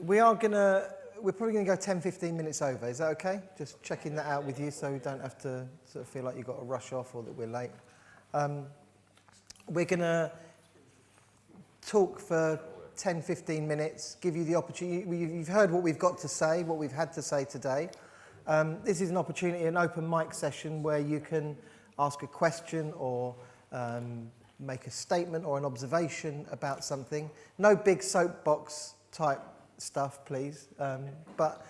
we're probably going to go 10-15 minutes over. Is that okay? Just checking that out with you so we don't have to sort of feel like you've got to rush off or that we're late. We're going to talk for 10-15 minutes, give you the opportunity. You've heard what we've got to say, what we've had to say today. This is an opportunity, an open mic session where you can ask a question or make a statement or an observation about something. No big soapbox type stuff, please. But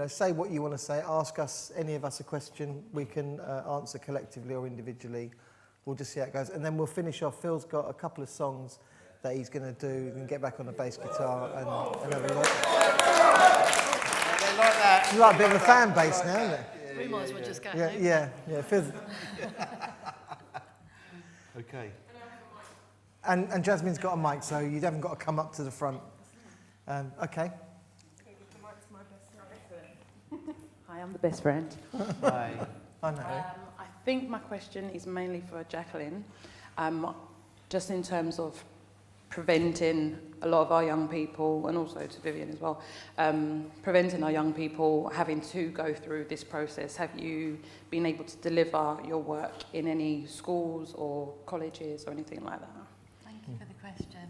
say what you want to say. Ask us, any of us, a question. We can answer collectively or individually. We'll just see how it goes, and then we'll finish off. Phil's got a couple of songs that he's going to do. He can get back on the bass guitar and have a look. They like that. It's like a bit of a fan base now, isn't it? We might as well just go home. Yeah. Phil's. Okay. And Jasmine's got a mic, so you haven't got to come up to the front. Okay. Hi, I'm the best friend. Hi. I know. I think my question is mainly for Jacqueline, just in terms of preventing a lot of our young people, and also to Vivian as well, preventing our young people having to go through this process. Have you been able to deliver your work in any schools or colleges or anything like that? Thank you for the question.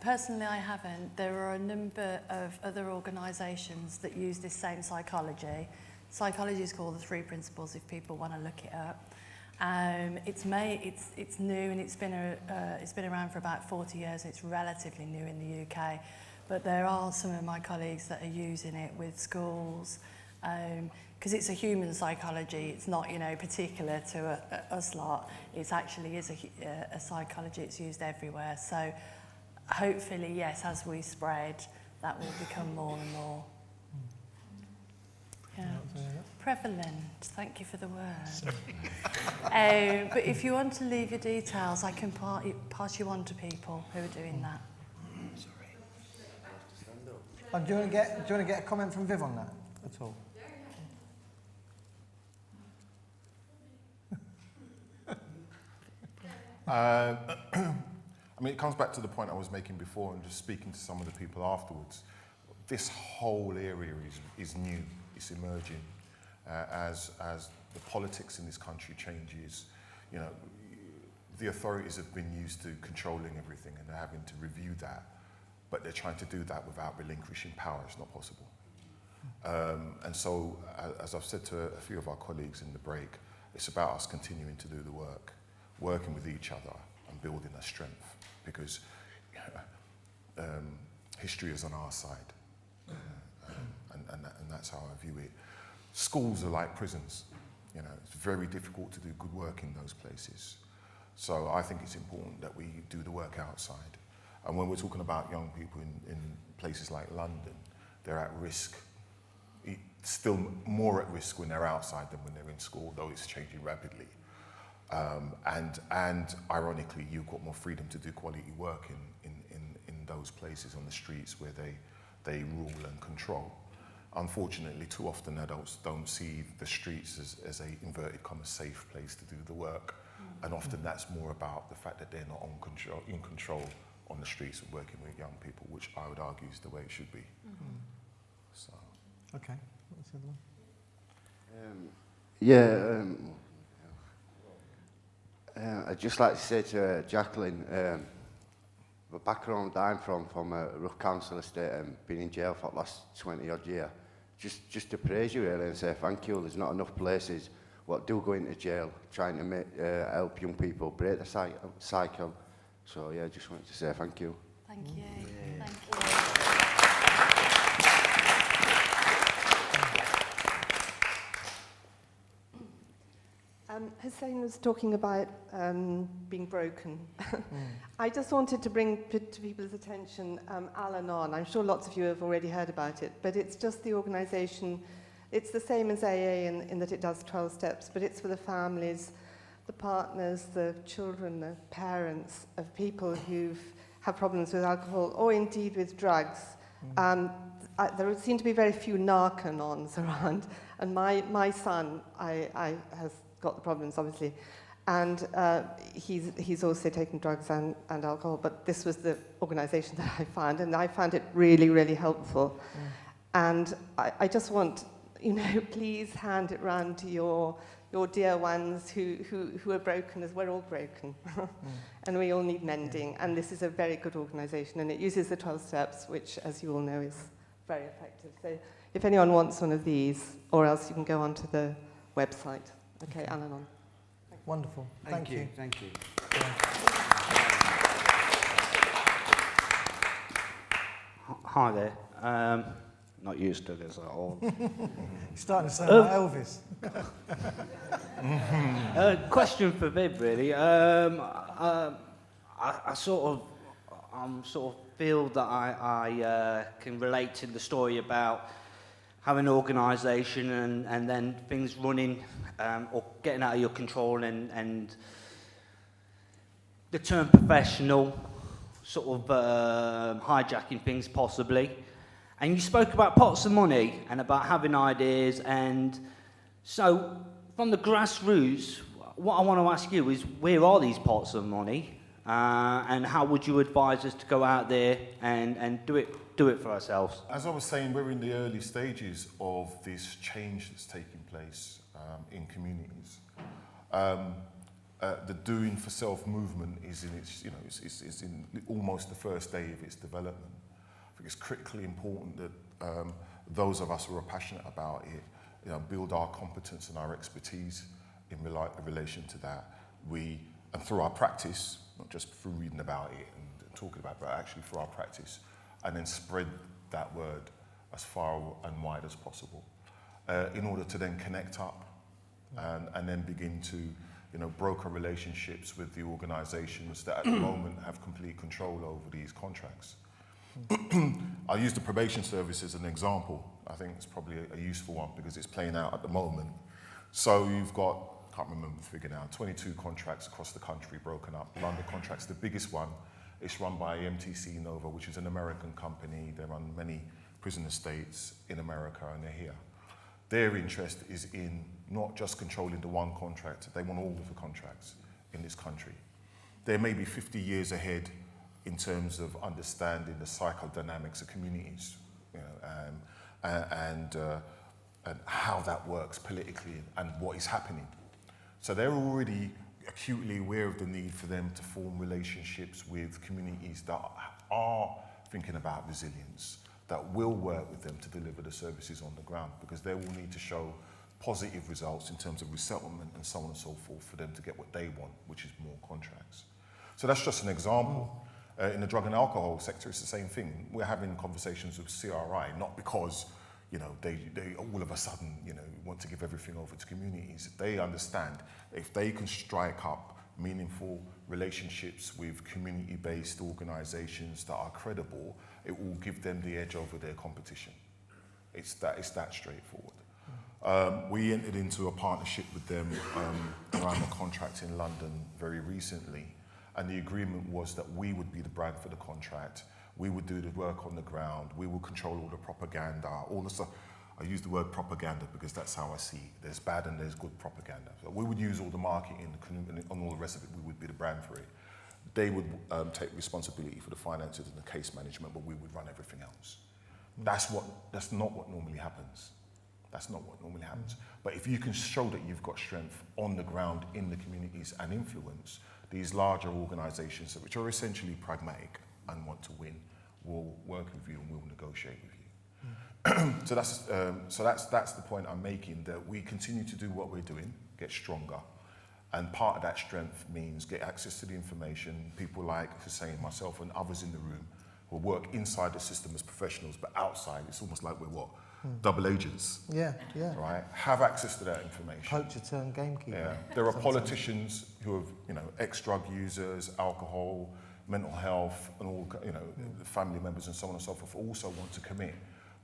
Personally, I haven't. There are a number of other organisations that use this same psychology. Psychology is called the 3 Principles if people want to look it up. It's new and it's been around for about 40 years. It's relatively new in the UK, but there are some of my colleagues that are using it with schools because it's a human psychology. It's not particular to us lot. It actually is a psychology. It's used everywhere. So hopefully, yes, as we spread, that will become more and more. Yeah. Prevalent. Thank you for the word. But if you want to leave your details, I can pass you on to people who are doing that. Sorry. Do you want to get a comment from Viv on that at all? I mean, it comes back to the point I was making before and just speaking to some of the people afterwards. This whole area is new. It's emerging as the politics in this country changes. The authorities have been used to controlling everything and they're having to review that, but they're trying to do that without relinquishing power. It's not possible. And so, as I've said to a few of our colleagues in the break, it's about us continuing to do the work, working with each other and building a strength, because history is on our side. And that's how I view it. Schools are like prisons. It's very difficult to do good work in those places. So I think it's important that we do the work outside. And when we're talking about young people in places like London, they're at risk, still more at risk when they're outside than when they're in school, though it's changing rapidly. And ironically, you've got more freedom to do quality work in those places on the streets where they rule and control. Unfortunately, too often adults don't see the streets as a inverted commas safe place to do the work, and often that's more about the fact that they're not in control on the streets and working with young people, which I would argue is the way it should be. So. Okay. What's the other one? I'd just like to say to Jacqueline, the background I'm from a rough council estate and been in jail for the last 20 odd years. Just to praise you really and say thank you. There's not enough places what do go into jail trying to help young people break the cycle. So yeah, just wanted to say thank you. Thank you. Yeah. Thank you. Huseyin was talking about being broken. I just wanted to bring to people's attention Al-Anon. I'm sure lots of you have already heard about it, but it's just the organisation. It's the same as AA in that it does 12 steps, but it's for the families, the partners, the children, the parents of people who have problems with alcohol or indeed with drugs. There seem to be very few narcanons around, and my son has got the problems, obviously. And he's also taken drugs and alcohol, but this was the organisation that I found, and I found it really, really helpful. And I just want, please hand it round to your dear ones who are broken, as we're all broken. And we all need mending. And this is a very good organisation, and it uses the 12 steps, which, as you all know, is very effective. So if anyone wants one of these, or else you can go onto the website. Okay, Al-Anon. Wonderful. Thank you. Thank you. Hi there. Not used to this at all. You're starting to sound like Elvis. Question for Viv, really. I sort of feel that I can relate to the story about having an organisation and then things running or getting out of your control and the term professional sort of hijacking things possibly. And you spoke about pots of money and about having ideas, and so from the grassroots, what I want to ask you is, where are these pots of money, and how would you advise us to go out there and do it for ourselves? As I was saying, we're in the early stages of this change that's taking place in communities. The doing for self movement is in its, it's in almost the first day of its development. I think it's critically important that those of us who are passionate about it, build our competence and our expertise in relation to that. And through our practice, not just through reading about it and talking about it, but actually through our practice, and then spread that word as far and wide as possible, in order to then connect up and then begin to, broker relationships with the organisations that at the moment have complete control over these contracts. I'll use the probation service as an example. I think it's probably a useful one because it's playing out at the moment. So you've got, I can't remember the figure now, 22 contracts across the country broken up. London contracts, the biggest one, it's run by MTC Nova, which is an American company. They run many prison estates in America, and they're here. Their interest is in not just controlling the one contract, they want all of the contracts in this country. They may be 50 years ahead in terms of understanding the psychodynamics of communities, and how that works politically and what is happening. So they're already acutely aware of the need for them to form relationships with communities that are thinking about resilience, that will work with them to deliver the services on the ground, because they will need to show positive results in terms of resettlement and so on and so forth for them to get what they want, which is more contracts. So that's just an example. In the drug and alcohol sector, it's the same thing. We're having conversations with CRI, not because they all of a sudden want to give everything over to communities. They understand if they can strike up meaningful relationships with community-based organisations that are credible, it will give them the edge over their competition. It's that straightforward. We entered into a partnership with them around a contract in London very recently. And the agreement was that we would be the brand for the contract. We would do the work on the ground. We would control all the propaganda, all the stuff. I use the word propaganda because that's how I see it. There's bad and there's good propaganda. So we would use all the marketing and all the rest of it. We would be the brand for it. They would take responsibility for the finances and the case management, but we would run everything else. That's not what normally happens. That's not what normally happens. But if you can show that you've got strength on the ground in the communities and influence, these larger organisations, which are essentially pragmatic and want to win, will work with you and will negotiate with you. So that's the point I'm making, that we continue to do what we're doing, get stronger, and part of that strength means get access to the information. People like Huseyin, myself, and others in the room who work inside the system as professionals, but outside, it's almost like we're what? Double agents. Yeah. Right? Have access to that information. Poacher turned gamekeeper. Yeah. There are politicians who have, ex-drug users, alcohol, mental health, and all, family members and so on and so forth also want to commit.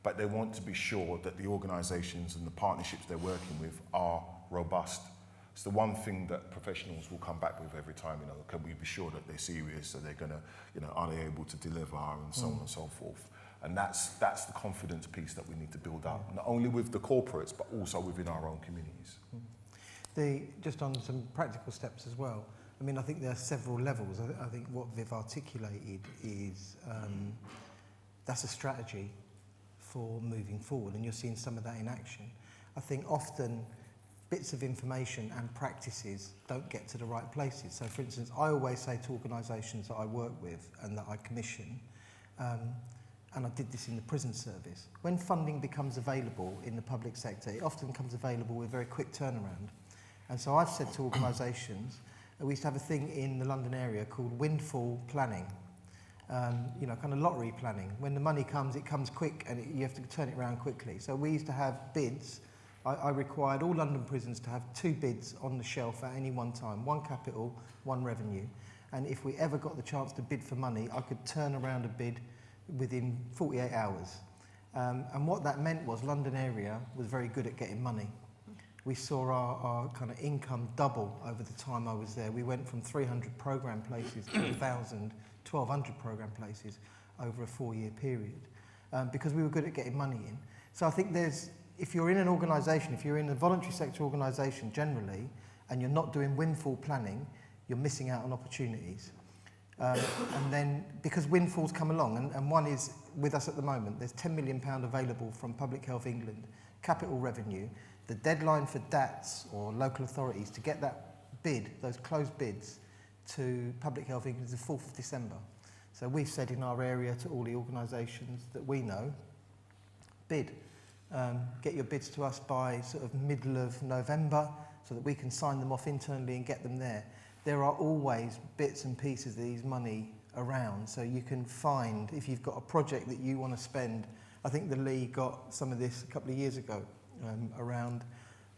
But they want to be sure that the organisations and the partnerships they're working with are robust. It's the one thing that professionals will come back with every time, can we be sure that they're serious, that they're going to, are they able to deliver, and so on and so forth. And that's the confidence piece that we need to build up, not only with the corporates, but also within our own communities. Just on some practical steps as well. I mean, I think there are several levels. I think what Viv articulated is that's a strategy for moving forward, and you're seeing some of that in action. I think often bits of information and practices don't get to the right places. So, for instance, I always say to organisations that I work with and that I commission, and I did this in the prison service, when funding becomes available in the public sector, it often becomes available with very quick turnaround. And so I've said to organisations, we used to have a thing in the London area called windfall planning, you know, kind of lottery planning. When the money comes, it comes quick and you have to turn it around quickly. So we used to have bids. I required all London prisons to have 2 bids on the shelf at any one time, 1 capital, 1 revenue. And if we ever got the chance to bid for money, I could turn around a bid within 48 hours. And what that meant was London area was very good at getting money. We saw our kind of income double over the time I was there. We went from 300 programme places to 1,000, 1,200 programme places over a 4-year period because we were good at getting money in. So I think if you're in an organisation, if you're in a voluntary sector organisation generally, and you're not doing windfall planning, you're missing out on opportunities. And then, because windfalls come along, and one is with us at the moment, there's £10 million available from Public Health England, capital revenue. The deadline for DATs or local authorities to get that bid, those closed bids, to Public Health England is the 4th of December. So we've said in our area to all the organisations that we know, bid. Get your bids to us by sort of middle of November so that we can sign them off internally and get them there. There are always bits and pieces of these money around, so you can find, if you've got a project that you want to spend, I think the League got some of this a couple of years ago around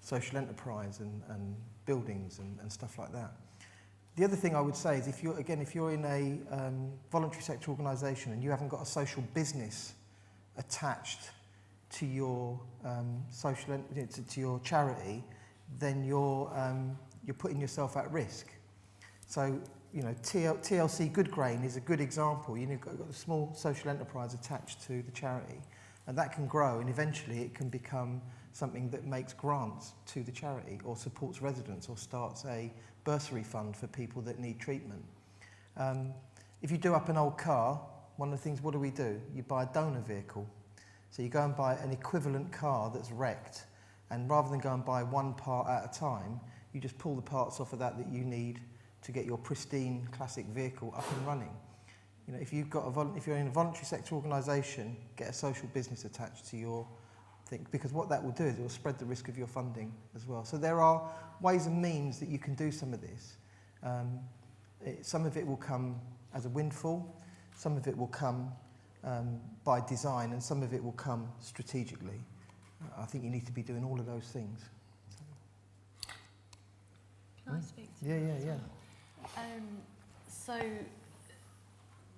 social enterprise and buildings and stuff like that. The other thing I would say is if you're in a voluntary sector organisation and you haven't got a social business attached to your to your charity, then you're putting yourself at risk. So, you know, TLC Good Grain is a good example. You've got a small social enterprise attached to the charity, and that can grow, and eventually it can become something that makes grants to the charity or supports residents or starts a bursary fund for people that need treatment. If you do up an old car, one of the things, what do? You buy a donor vehicle. So you go and buy an equivalent car that's wrecked, and rather than go and buy one part at a time, you just pull the parts off of that you need to get your pristine classic vehicle up and running. You know, if you're in a voluntary sector organisation, get a social business attached to your thing, because what that will do is it will spread the risk of your funding as well. So there are ways and means that you can do some of this. Some of it will come as a windfall, some of it will come by design, and some of it will come strategically. I think you need to be doing all of those things. Can I speak to Yeah. So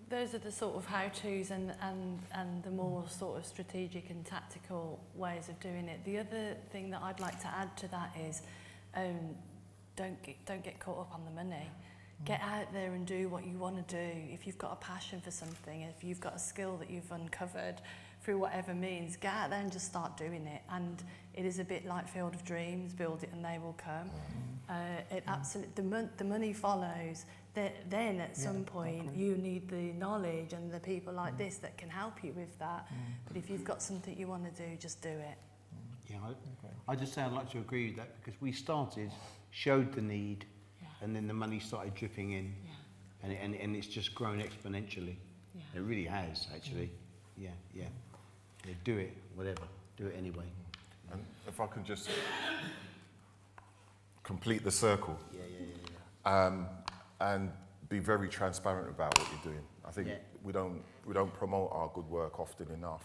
those are the sort of how-tos and the more sort of strategic and tactical ways of doing it. The other thing that I'd like to add to that is don't get caught up on the money. Get out there and do what you want to do. If you've got a passion for something, if you've got a skill that you've uncovered through whatever means, get out there and just start doing it. And it is a bit like Field of Dreams, build it and they will come. The money follows. Then at some point you need the knowledge and the people like this that can help you with that. But if you've got something you want to do, just do it. Yeah, I just say I'd like to agree with that because we started, showed the need, and then the money started dripping in, and it's just grown exponentially. It really has, actually. Yeah. Do it, whatever. Do it anyway. And if I can just complete the circle. And be very transparent about what you're doing. I think we don't promote our good work often enough.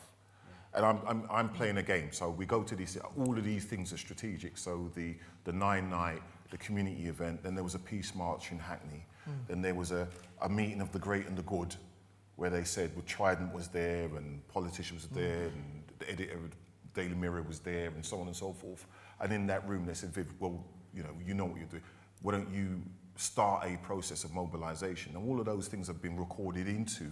And I'm playing a game. So we go to all of these things are strategic. So the 9-night, the community event, then there was a peace march in Hackney. Then there was a meeting of the great and the good, where they said, well, Trident was there and politicians was there and the editor of the Daily Mirror was there and so on and so forth. And in that room they said, Viv, well, you know what you're doing. Why don't you start a process of mobilisation? And all of those things have been recorded into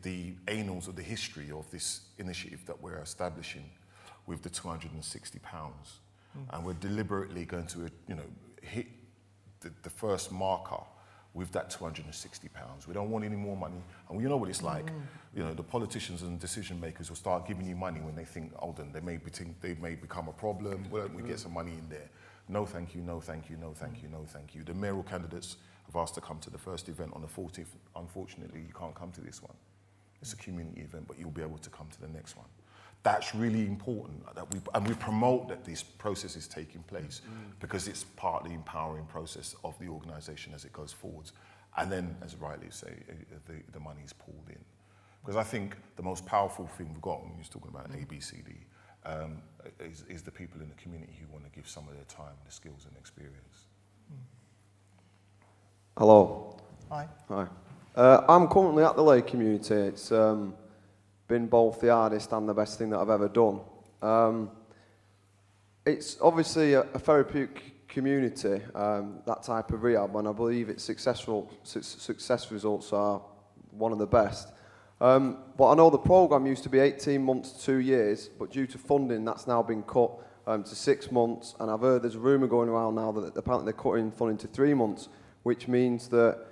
the annals of the history of this initiative that we're establishing with the £260. and we're deliberately going to, hit the first marker with that £260. We don't want any more money. And you know what it's like. The politicians and decision makers will start giving you money when they think, hold on, they may become a problem. Why don't we get some money in there? No, thank you, no, thank you, no, thank you, no, thank you. The mayoral candidates have asked to come to the first event on the 40th. Unfortunately, you can't come to this one. It's a community event, but you'll be able to come to the next one. That's really important, and we promote that this process is taking place because it's part of the empowering process of the organisation as it goes forwards. And then, as rightly say, the money is pulled in. Because I think the most powerful thing we've got, when you're talking about ABCD, is the people in the community who want to give some of their time, the skills and experience. Hello. Hi. Hi. I'm currently at the Lake community. It's been both the hardest and the best thing that I've ever done. It's obviously a therapeutic community, that type of rehab, and I believe its success results are one of the best. But I know the programme used to be 18 months to 2 years, but due to funding that's now been cut to 6 months, and I've heard there's a rumour going around now that apparently they're cutting funding to 3 months, which means that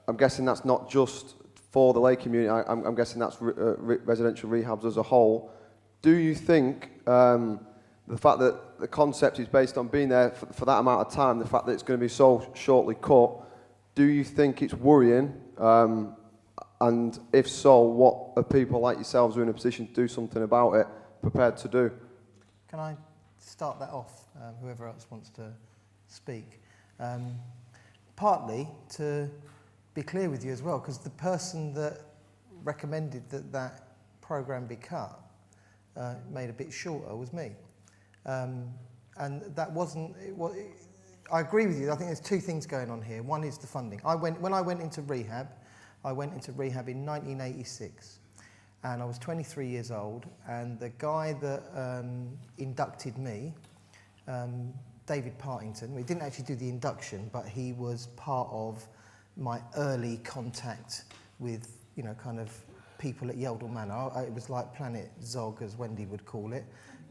I'm guessing that's not just for the Lake community, I'm guessing that's residential rehabs as a whole. Do you think the fact that the concept is based on being there for that amount of time, the fact that it's going to be so shortly cut, do you think it's worrying? And if so, what are people like yourselves who are in a position to do something about it prepared to do? Can I start that off, whoever else wants to speak? Partly to be clear with you as well, because the person that recommended that programme be cut, made a bit shorter, was me. And that wasn't... I agree with you. I think there's two things going on here. One is the funding. When I went into rehab in 1986, and I was 23 years old, and the guy that inducted me, David Partington, we didn't actually do the induction, but he was part of my early contact with, kind of people at Yeldall Manor. It was like Planet Zog, as Wendy would call it.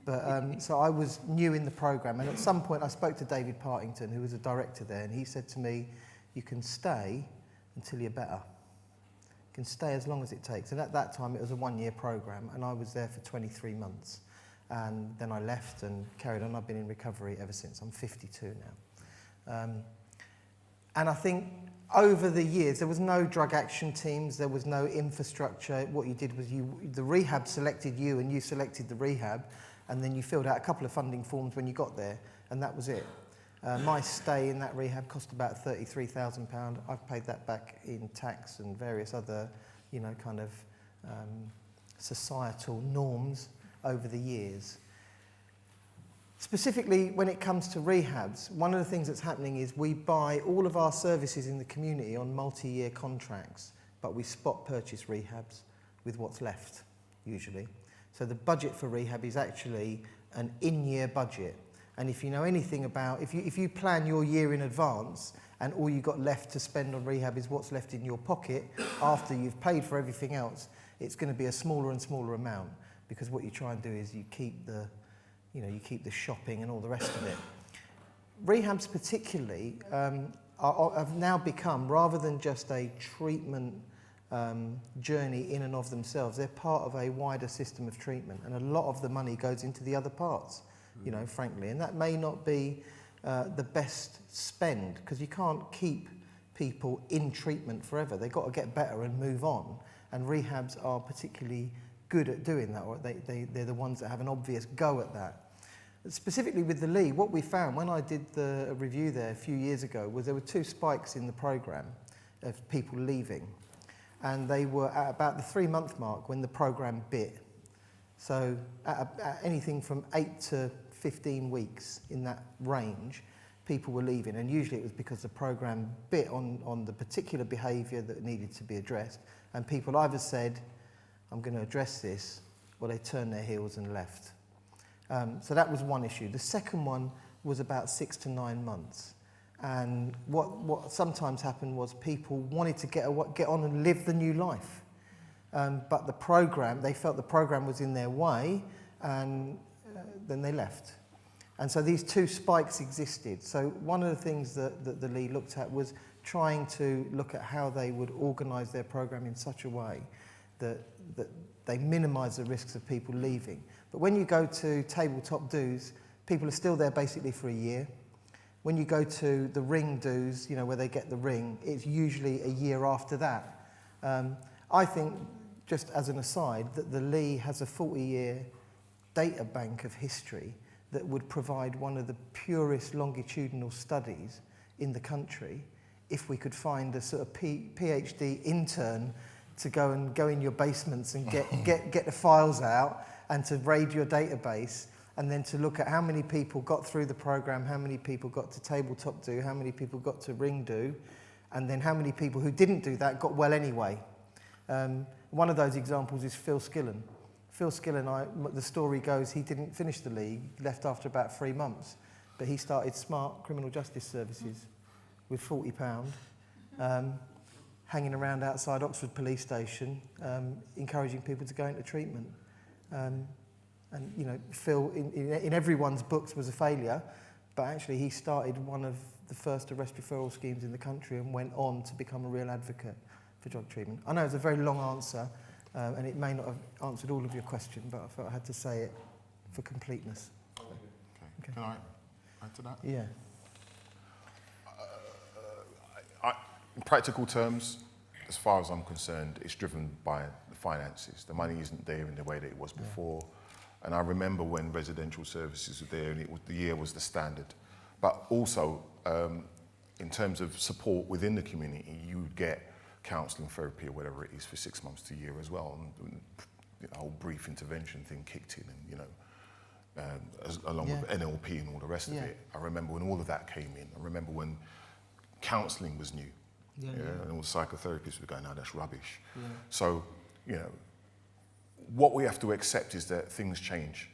But so I was new in the programme, and at some point I spoke to David Partington, who was a director there, and he said to me, you can stay until you're better. You can stay as long as it takes. And at that time it was a 1-year programme, and I was there for 23 months. And then I left and carried on. I've been in recovery ever since. I'm 52 now. And I think over the years, there was no drug action teams, there was no infrastructure. What you did was the rehab selected you and you selected the rehab, and then you filled out a couple of funding forms when you got there, and that was it. My stay in that rehab cost about £33,000. I've paid that back in tax and various other, kind of societal norms over the years. Specifically, when it comes to rehabs, one of the things that's happening is we buy all of our services in the community on multi-year contracts, but we spot purchase rehabs with what's left, usually. So the budget for rehab is actually an in-year budget. And if you know anything about, if you plan your year in advance and all you've got left to spend on rehab is what's left in your pocket after you've paid for everything else, it's going to be a smaller and smaller amount, because what you try and do is you keep the shopping and all the rest of it. Rehabs particularly have now become, rather than just a treatment journey in and of themselves, they're part of a wider system of treatment, and a lot of the money goes into the other parts, frankly, and that may not be the best spend, because you can't keep people in treatment forever. They've got to get better and move on, and rehabs are particularly good at doing that, or they're the ones that have an obvious go at that. Specifically with the Lee, what we found when I did the review there a few years ago was there were 2 spikes in the programme of people leaving, and they were at about the 3-month mark when the programme bit. So at anything from 8 to 15 weeks in that range, people were leaving, and usually it was because the programme bit on the particular behaviour that needed to be addressed, and people either said, I'm going to address this, or they turned their heels and left. So that was one issue. The second one was about 6 to 9 months. And what sometimes happened was people wanted to get on and live the new life. But the programme, they felt the programme was in their way, and then they left. And so these two spikes existed. So one of the things that the League looked at was trying to look at how they would organise their programme in such a way that they minimise the risks of people leaving. But when you go to tabletop dues, people are still there basically for a year. When you go to the ring dues, you know, where they get the ring, it's usually a year after that. I think, just as an aside, that the Lee has a 40-year data bank of history that would provide one of the purest longitudinal studies in the country if we could find a sort of PhD intern to go in your basements and get the files out and to raid your database, and then to look at how many people got through the program, how many people got to tabletop do, how many people got to ring do, and then how many people who didn't do that got well anyway. One of those examples is Phil Skillen. Phil Skillen, the story goes, he didn't finish the League, left after about 3 months, but he started Smart Criminal Justice Services with £40, hanging around outside Oxford Police Station, encouraging people to go into treatment. And you know, Phil, in everyone's books, was a failure, but actually he started one of the first arrest referral schemes in the country and went on to become a real advocate for drug treatment. I know it's a very long answer, and it may not have answered all of your question, but I felt I had to say it for completeness. Okay. Can I add to that? Yeah. In practical terms, as far as I'm concerned, it's driven by the finances. The money isn't there in the way that it was before. And I remember when residential services were there, and the year was the standard. But also, in terms of support within the community, you would get counselling, therapy, or whatever it is, for 6 months to a year as well. And the whole brief intervention thing kicked in, and you know, along with NLP and all the rest of it. I remember when all of that came in. I remember when counselling was new. And all the psychotherapists were going, no, that's rubbish. So, you know, what we have to accept is that things change,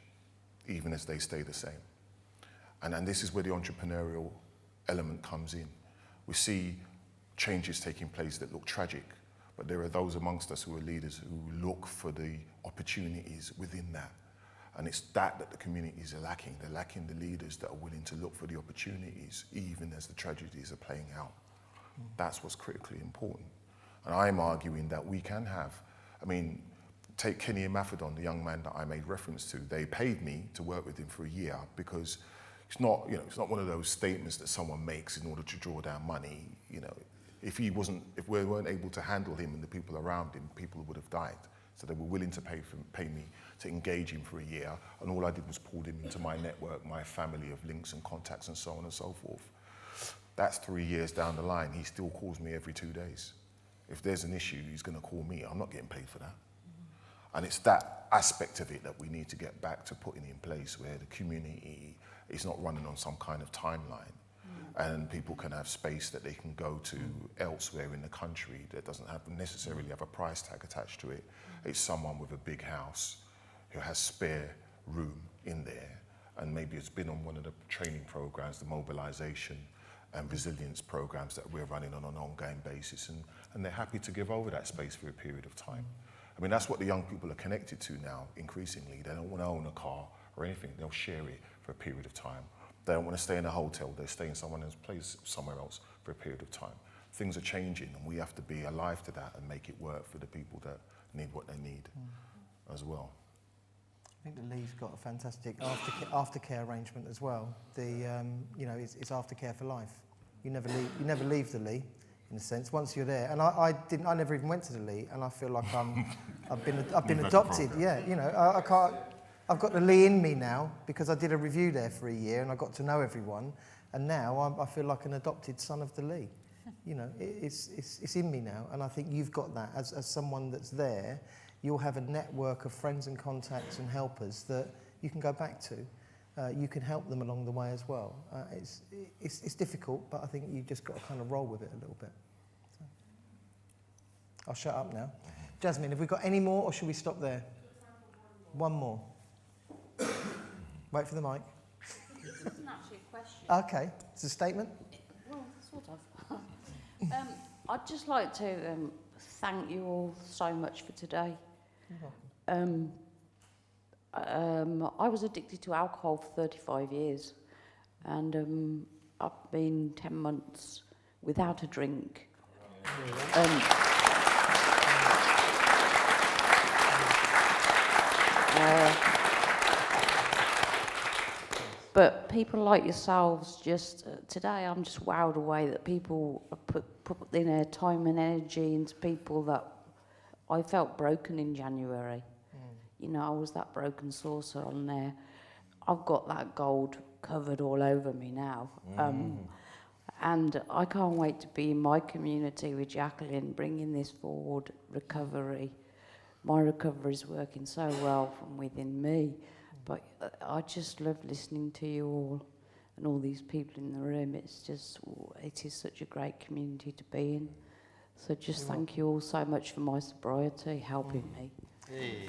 even as they stay the same. And this is where the entrepreneurial element comes in. We see changes taking place that look tragic, but there are those amongst us who are leaders who look for the opportunities within that. And it's that the communities are lacking. They're lacking the leaders that are willing to look for the opportunities, even as the tragedies are playing out. That's what's critically important. And I'm arguing that we can have, I mean, take Kenny and Mafadon, the young man that I made reference to. They paid me to work with him for a year because it's not, you know, it's not one of those statements that someone makes in order to draw down money. You know, if we weren't able to handle him and the people around him, people would have died. So they were willing to pay me to engage him for a year, and all I did was pull him into my network, my family of links and contacts and so on and so forth. That's 3 years down the line. He still calls me every 2 days. If there's an issue, he's going to call me. I'm not getting paid for that. And it's that aspect of it that we need to get back to putting in place, where the community is not running on some kind of timeline, and people can have space that they can go to elsewhere in the country that doesn't necessarily have a price tag attached to it. It's someone with a big house who has spare room in there, and maybe it's been on one of the training programs, the mobilization and resilience programs that we're running on an ongoing basis, and they're happy to give over that space for a period of time. I mean, that's what the young people are connected to now, increasingly. They don't want to own a car or anything. They'll share it for a period of time. They don't want to stay in a hotel. They stay in someone else's place somewhere else for a period of time. Things are changing, and we have to be alive to that and make it work for the people that need what they need as well. I think the Lee's got a fantastic aftercare arrangement as well. You know, it's aftercare for life. You never leave the Lee, in a sense. Once you're there, and I never even went to the Lee, and I feel like I've been adopted. Yeah, you know, I can't. I've got the Lee in me now because I did a review there for a year and I got to know everyone, and now I feel like an adopted son of the Lee. You know, it's in me now, and I think you've got that as someone that's there. You'll have a network of friends and contacts and helpers that you can go back to. You can help them along the way as well. It's difficult, but I think you've just got to kind of roll with it a little bit. So, I'll shut up now. Jasmine, have we got any more, or should we stop there? One more. Wait for the mic. It isn't actually a question. Okay, it's a statement? Well, sort of. I'd just like to thank you all so much for today. I was addicted to alcohol for 35 years, and I've been 10 months without a drink. But people like yourselves, just today I'm just wowed away that people have put in their time and energy into people that I felt broken in January. You know, I was that broken saucer on there. I've got that gold covered all over me now. And I can't wait to be in my community with Jacqueline, bringing this forward, recovery. My recovery is working so well from within me. But I just love listening to you all and all these people in the room. It is such a great community to be in. So just thank you all so much for my sobriety, helping me. Hey.